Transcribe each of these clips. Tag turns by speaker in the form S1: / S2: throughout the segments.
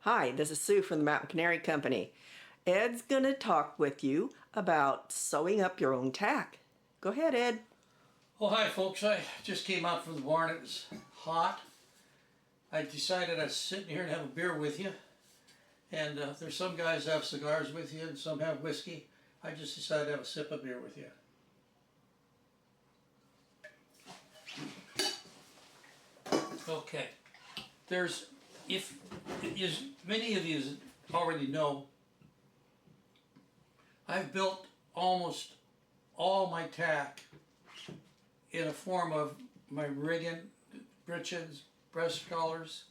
S1: Hi, this is Sue from the Mountain Canary Company. Ed's going to talk with you about sewing up your own tack. Go ahead, Ed.
S2: Oh, hi folks. I just came out from the barn. It was hot. I decided I'd sit here and have a beer with you. And there's some guys that have cigars with you and some have whiskey. I just decided to have a sip of beer with you. Okay. As many of you already know, I've built almost all my tack in a form of my rigging, breeches, breast collars,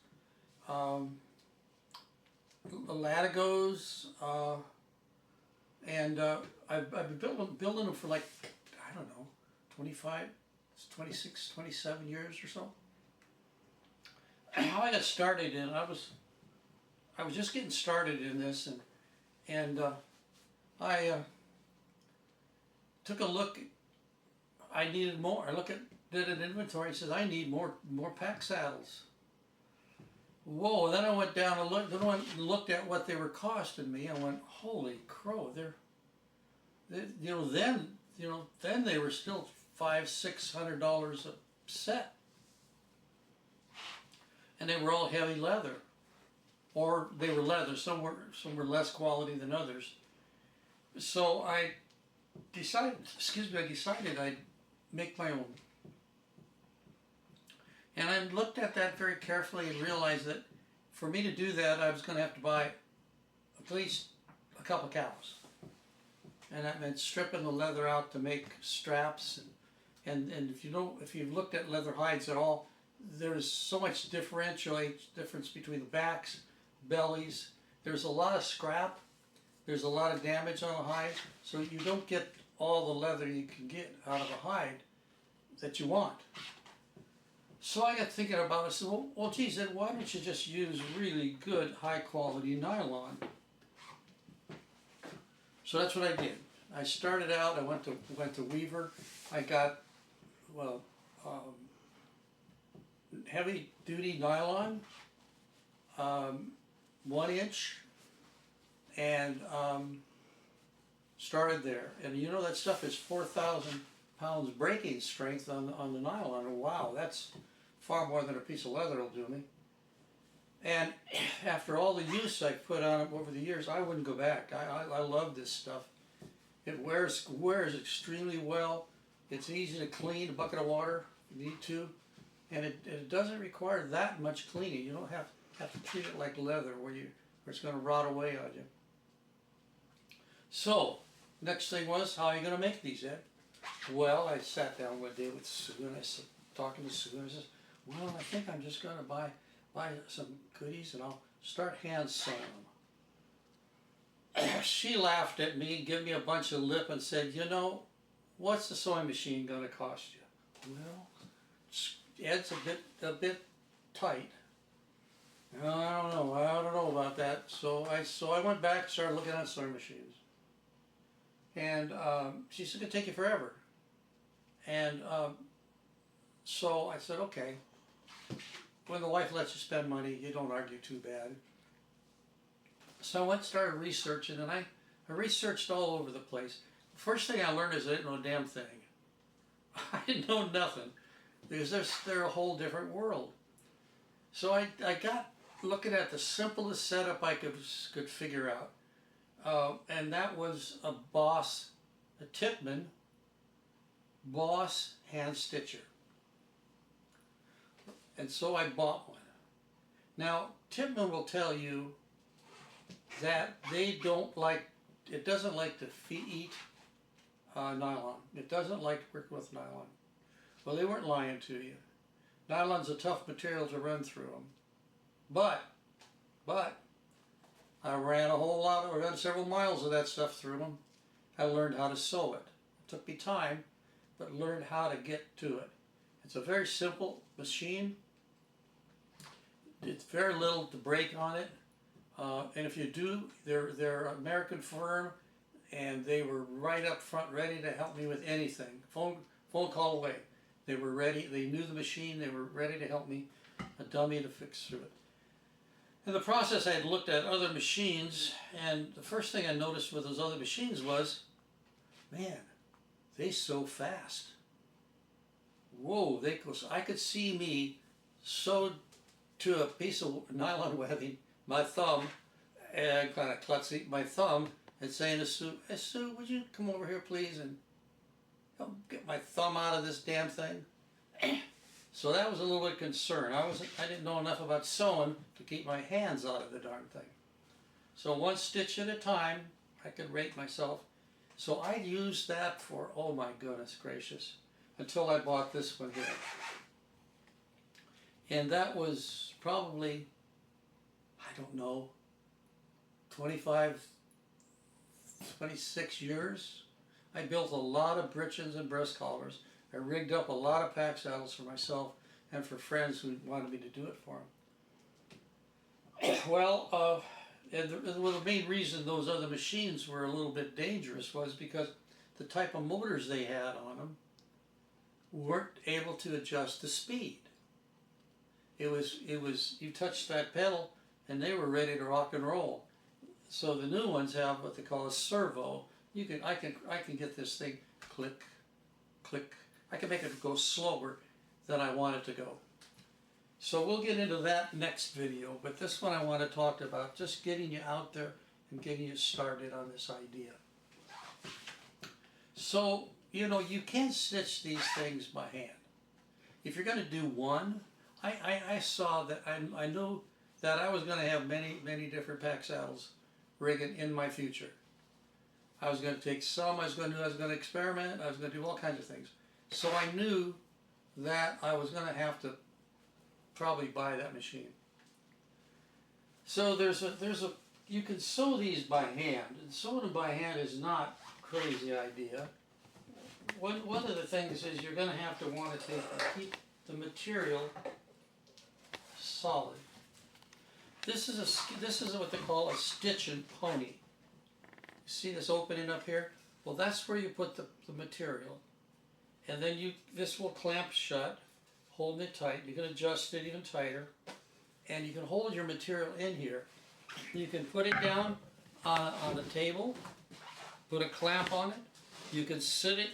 S2: latigos, and I've been building them for like, I don't know, 25, 26, 27 years or so. How I got started in, I was just getting started in this, and I took a look. I needed more. Did an inventory. Says I need more pack saddles. Whoa! Then I went down and looked at what they were costing me. I went, holy crow! Then they were still $500-600 a set, and they were all heavy leather, or they were leather. Some were less quality than others. So I decided I'd make my own. And I looked at that very carefully and realized that for me to do that, I was going to have to buy at least a couple cows. And that meant stripping the leather out to make straps. And if you've looked at leather hides at all, there's so much difference between the backs, bellies. There's a lot of scrap. There's a lot of damage on a hide, so you don't get all the leather you can get out of a hide that you want. So I got thinking about it. I said, well, geez, then why don't you just use really good, high-quality nylon? So that's what I did. I started out. I went to Weaver. I got heavy-duty nylon, 1 inch. And started there. And you know that stuff is 4,000 pounds breaking strength on the nylon. And wow, that's far more than a piece of leather will do me. And after all the use I put on it over the years, I wouldn't go back. I love this stuff. It wears extremely well. It's easy to clean, a bucket of water if you need to. And it doesn't require that much cleaning. You don't have to treat it like leather where it's going to rot away on you. So, next thing was, how are you going to make these, Ed? Well, I sat down one day with Sue, and I was talking to Sue, and I said, well, I think I'm just going to buy some goodies, and I'll start hand sewing them. She laughed at me, gave me a bunch of lip, and said, you know, what's the sewing machine going to cost you? Well, Ed's a bit tight. I don't know about that. So I went back and started looking at sewing machines. And she said, it could take you forever. And so I said, okay. When the wife lets you spend money, you don't argue too bad. So I went and started researching, and I researched all over the place. The first thing I learned is I didn't know a damn thing. I didn't know nothing, because they're a whole different world. So I got looking at the simplest setup I could figure out. And that was a Tippmann Boss hand stitcher. And so I bought one. Now, Tippmann will tell you that it doesn't like to eat nylon. It doesn't like to work with nylon. Well, they weren't lying to you. Nylon's a tough material to run through them. But I ran several miles of that stuff through them. I learned how to sew it. It took me time, but learned how to get to it. It's a very simple machine. It's very little to break on it. And if you do, they're an American firm, and they were right up front ready to help me with anything. Phone call away. They were ready. They knew the machine. They were ready to help me, a dummy to fix through it. In the process, I had looked at other machines, and the first thing I noticed with those other machines was, man, they sew fast. Whoa, I could see me sewed to a piece of nylon webbing, my thumb, and kind of klutzy, my thumb, and saying to Sue, "Hey Sue, would you come over here please and help get my thumb out of this damn thing?" So that was a little bit concerned. I didn't know enough about sewing to keep my hands out of the darn thing. So one stitch at a time, I could rate myself. So I used that for, oh my goodness gracious, until I bought this one here. And that was probably, I don't know, 25, 26 years. I built a lot of breeches and breast collars. I rigged up a lot of pack saddles for myself and for friends who wanted me to do it for them. Well, the main reason those other machines were a little bit dangerous was because the type of motors they had on them weren't able to adjust the speed. It was you touched that pedal and they were ready to rock and roll. So the new ones have what they call a servo. I can get this thing click, click. I can make it go slower than I want it to go. So we'll get into that next video, but this one I want to talk about just getting you out there and getting you started on this idea. So, you know, you can stitch these things by hand. If you're going to do one, I saw that I knew that I was going to have many different pack saddles rigging in my future. I was going to take some, I was going to experiment, I was going to do all kinds of things. So I knew that I was going to have to probably buy that machine. So you can sew these by hand, and sewing them by hand is not a crazy idea. One of the things is you're going to have to want to keep the material solid. This is what they call a stitch and pony. You see this opening up here? Well, that's where you put the material. And then this will clamp shut, holding it tight. You can adjust it even tighter. And you can hold your material in here. You can put it down on the table, put a clamp on it. You can sit it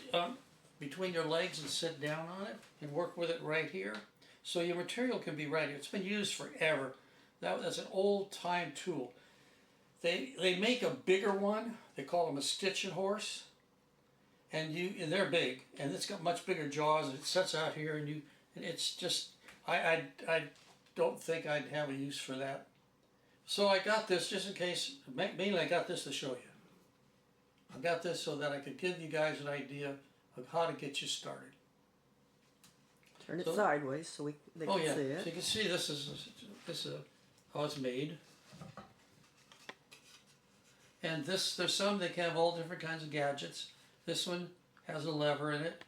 S2: between your legs and sit down on it and work with it right here. So your material can be right here. It's been used forever. That's an old-time tool. They make a bigger one. They call them a stitching horse. And they're big, and it's got much bigger jaws, and it sets out here, and it's just, I don't think I'd have a use for that. So I got this just in case, mainly I got this to show you. I got this so that I could give you guys an idea of how to get you started.
S1: Turn it sideways so they can see it.
S2: So you can see this is how it's made. And there's some, they can have all different kinds of gadgets. This one has a lever in it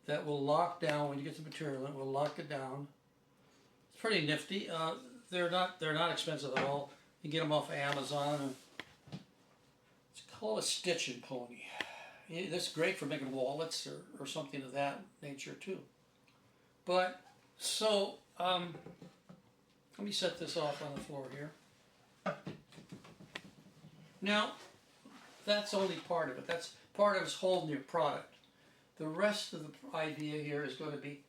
S2: that will lock down when you get the material. It will lock it down. It's pretty nifty. They're not expensive at all. You get them off of Amazon. It's called a stitch and pony. This is great for making wallets or something of that nature too. But so let me set this off on the floor here. Now that's only part of it. That's part of its whole new product. The rest of the idea here is going to be,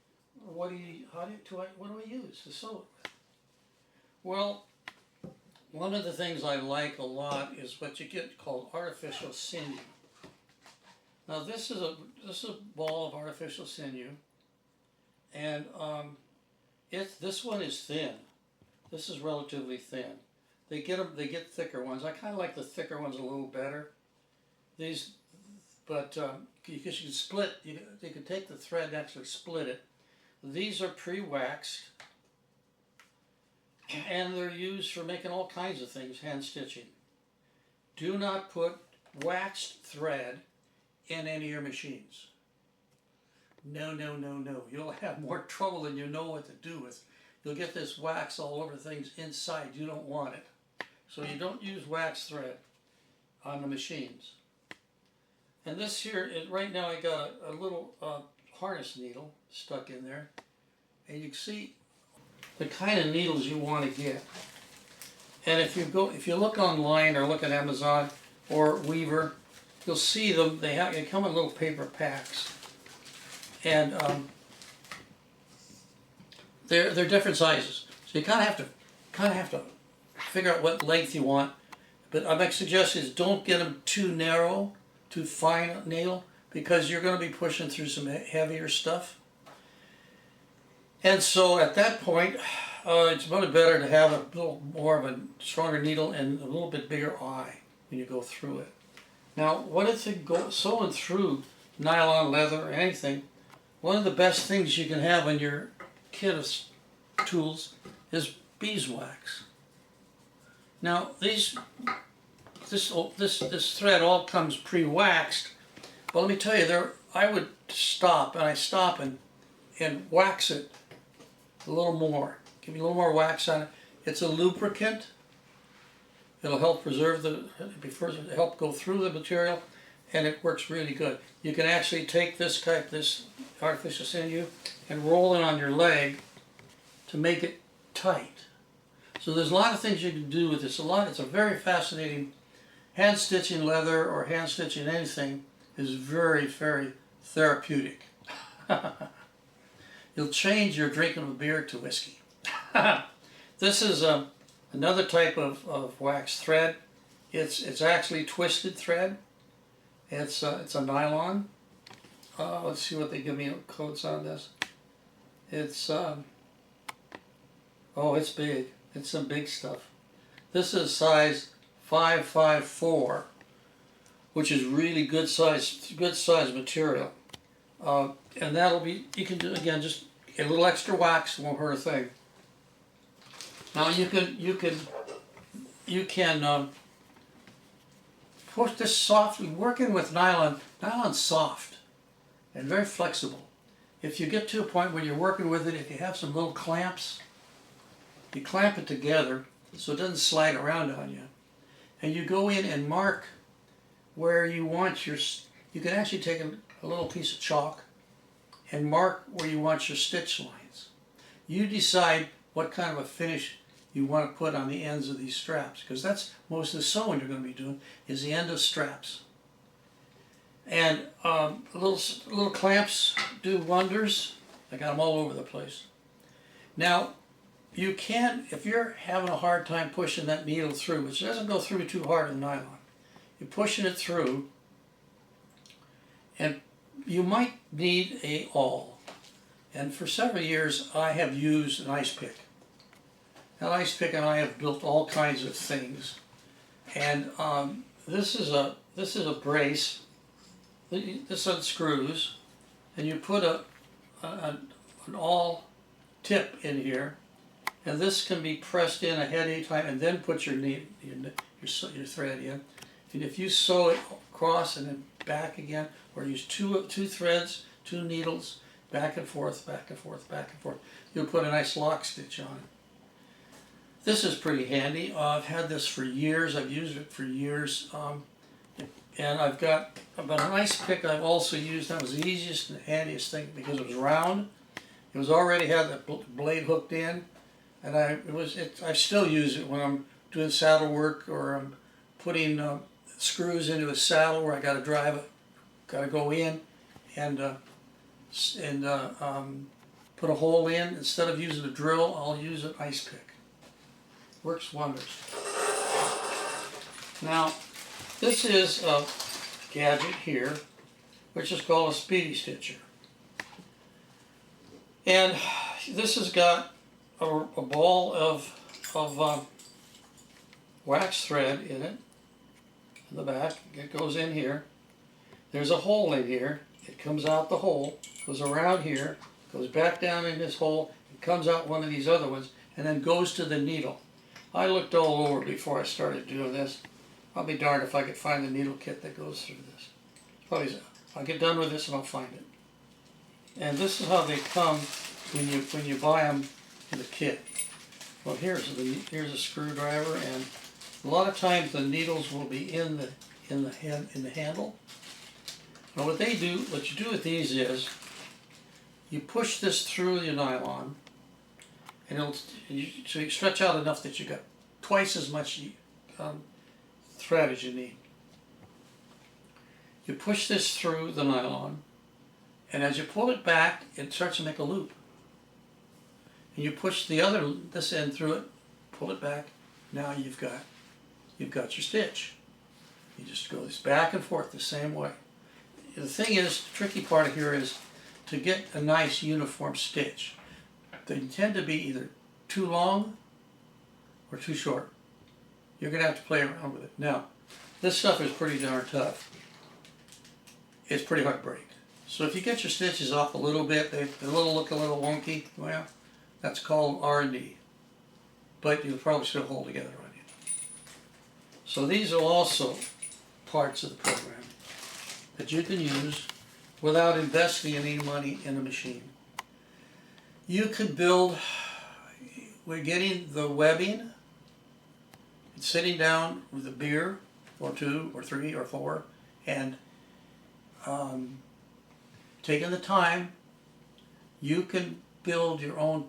S2: what do I use to sew it with? Well, one of the things I like a lot is what you get called artificial sinew. Now this is a ball of artificial sinew, and this one is thin. This is relatively thin. They get thicker ones. I kind of like the thicker ones a little better. But because you can split, you can take the thread and actually split it. These are pre-waxed, and they're used for making all kinds of things, hand stitching. Do not put waxed thread in any of your machines. No, no, no, no. You'll have more trouble than you know what to do with. You'll get this wax all over things inside. You don't want it. So you don't use wax thread on the machines. And this here, right now I got a little harness needle stuck in there. And you can see the kind of needles you want to get. And if you look online or look at Amazon or Weaver, you'll see them. They come in little paper packs, and they're different sizes. So you kind of have to figure out what length you want. But my suggestion is don't get them too narrow, too fine a nail, because you're going to be pushing through some heavier stuff. And so at that point, it's probably better to have a little more of a stronger needle and a little bit bigger eye when you go through it. Now, what if you go sewing through nylon, leather, or anything? One of the best things you can have in your kit of tools is beeswax. Now, this thread all comes pre-waxed, but let me tell you, I would stop and wax it a little more. Give me a little more wax on it. It's a lubricant. It'll help preserve help go through the material, and it works really good. You can actually take this artificial sinew and roll it on your leg to make it tight. So there's a lot of things you can do with this. It's a very fascinating. Hand stitching leather or hand stitching anything is very, very therapeutic. You'll change your drinking of beer to whiskey. This is another type of wax thread. It's actually twisted thread. It's a nylon. Let's see what they give me codes on this. It's it's big. It's some big stuff. This is size 554, which is really good size material. And that'll be, you can do, again, just a little extra wax, won't hurt a thing. Now you can push this softly. Working with nylon, nylon's soft and very flexible. If you get to a point where you're working with it, if you have some little clamps, you clamp it together so it doesn't slide around on you. And you go in and mark where you want you can actually take a little piece of chalk and mark where you want your stitch lines. You decide what kind of a finish you want to put on the ends of these straps, because that's most of the sewing you're going to be doing is the end of straps. And little clamps do wonders. I got them all over the place. Now, you can, if you're having a hard time pushing that needle through, which doesn't go through too hard in nylon, you're pushing it through, and you might need a awl. And for several years, I have used an ice pick. That ice pick and I have built all kinds of things. And this is a brace. This unscrews, and you put an awl tip in here, and this can be pressed in ahead of time, and then put your thread in. And if you sew it across and then back again, or use two threads, two needles, back and forth, back and forth, back and forth, you'll put a nice lock stitch on it. This is pretty handy. I've had this for years. I've used it for years. And I've got about an ice pick I've also used. That was the easiest and handiest thing because it was round. It was already had the blade hooked in, and I still use it when I'm doing saddle work or I'm putting screws into a saddle where I got to drive it, got to go in and put a hole in. Instead of using a drill, I'll use an ice pick. Works wonders. Now, this is a gadget here, which is called a speedy stitcher. And this has got a ball of wax thread in it, in the back. It goes in here. There's a hole in here. It comes out the hole, goes around here, goes back down in this hole, it comes out one of these other ones, and then goes to the needle. I looked all over before I started doing this. I'll be darned if I could find the needle kit that goes through this. Probably, I'll get done with this and I'll find it. And this is how they come when you buy them in the kit. Well, here's a screwdriver, and a lot of times the needles will be in the handle. Now what you do with these is you push this through your nylon, and so you stretch out enough that you got twice as much thread as you need. You push this through the nylon, and as you pull it back, it starts to make a loop. And you push this end through it, pull it back. Now you've got your stitch. You just go this back and forth the same way. The thing is, the tricky part here is to get a nice uniform stitch. They tend to be either too long or too short. You're going to have to play around with it. Now, this stuff is pretty darn tough. It's pretty hard to break. So if you get your stitches off a little bit, they look a little wonky, well, that's called R&D. But you'll probably still hold together on you. So these are also parts of the program that you can use without investing any money in a machine. You could build, we're getting the webbing, it's sitting down with a beer or 2 or 3 or 4 and taking the time, you can build your own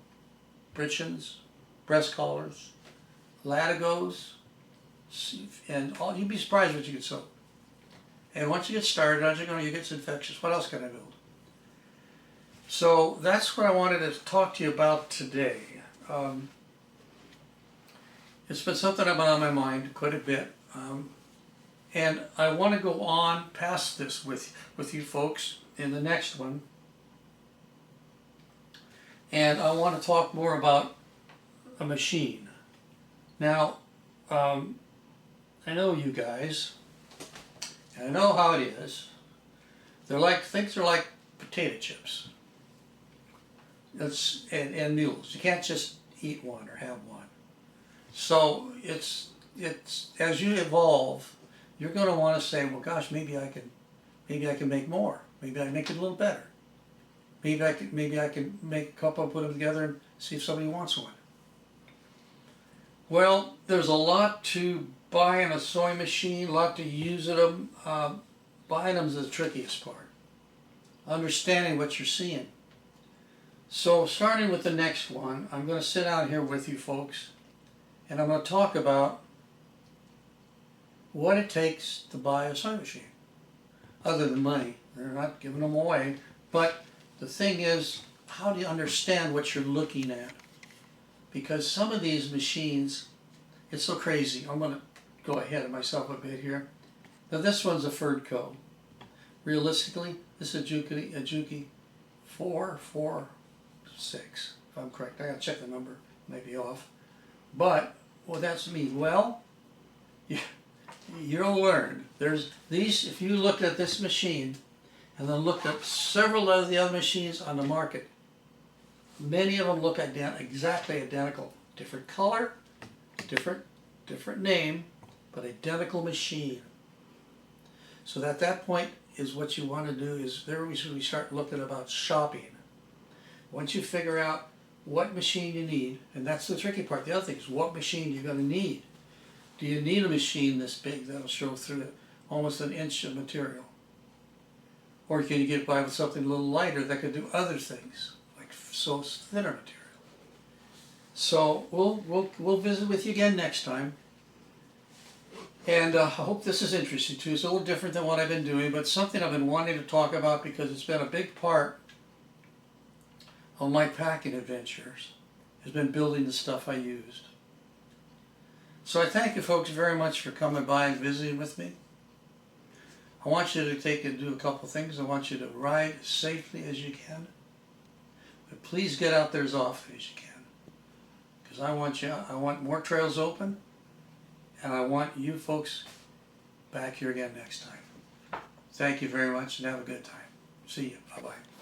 S2: breeches, breast collars, latigos, and all. You'd be surprised what you can sew. And once you get started, as you're going, you get infectious. What else can I build? So that's what I wanted to talk to you about today. It's been something I've been on my mind quite a bit, and I want to go on past this with you folks in the next one. And I want to talk more about a machine. Now, I know you guys, and I know how it is. Things are like potato chips. And mules. You can't just eat one or have one. So it's as you evolve, you're going to want to say, well, gosh, maybe I can make more. Maybe I can make it a little better. Maybe I can make a couple and put them together and see if somebody wants one. Well, there's a lot to buy in a sewing machine, a lot to use in them. Buying them is the trickiest part. Understanding what you're seeing. So starting with the next one, I'm going to sit down here with you folks, and I'm going to talk about what it takes to buy a sewing machine. Other than money, they're not giving them away. But the thing is, how do you understand what you're looking at? Because some of these machines, it's so crazy. I'm going to go ahead of myself a bit here. Now this one's a Ferdco. Realistically, this is a Juki 446, if I'm correct. I got to check the number, might be off. But what that's mean? Well, you'll learn. There's these. If you look at this machine, and then look at several of the other machines on the market, many of them look exactly identical. Different color, different name, but identical machine. So at that point is what you want to do is there we start looking about shopping. Once you figure out what machine you need, and that's the tricky part. The other thing is what machine you're going to need. Do you need a machine this big that'll show through almost an inch of material? Or can you get by with something a little lighter that could do other things, like so thinner material? So we'll visit with you again next time. And I hope this is interesting too. It's a little different than what I've been doing, but something I've been wanting to talk about because it's been a big part of my packing adventures, has been building the stuff I used. So I thank you folks very much for coming by and visiting with me. I want you to take and do a couple things. I want you to ride as safely as you can. But please get out there as often as you can. Because I want more trails open. And I want you folks back here again next time. Thank you very much and have a good time. See you. Bye-bye.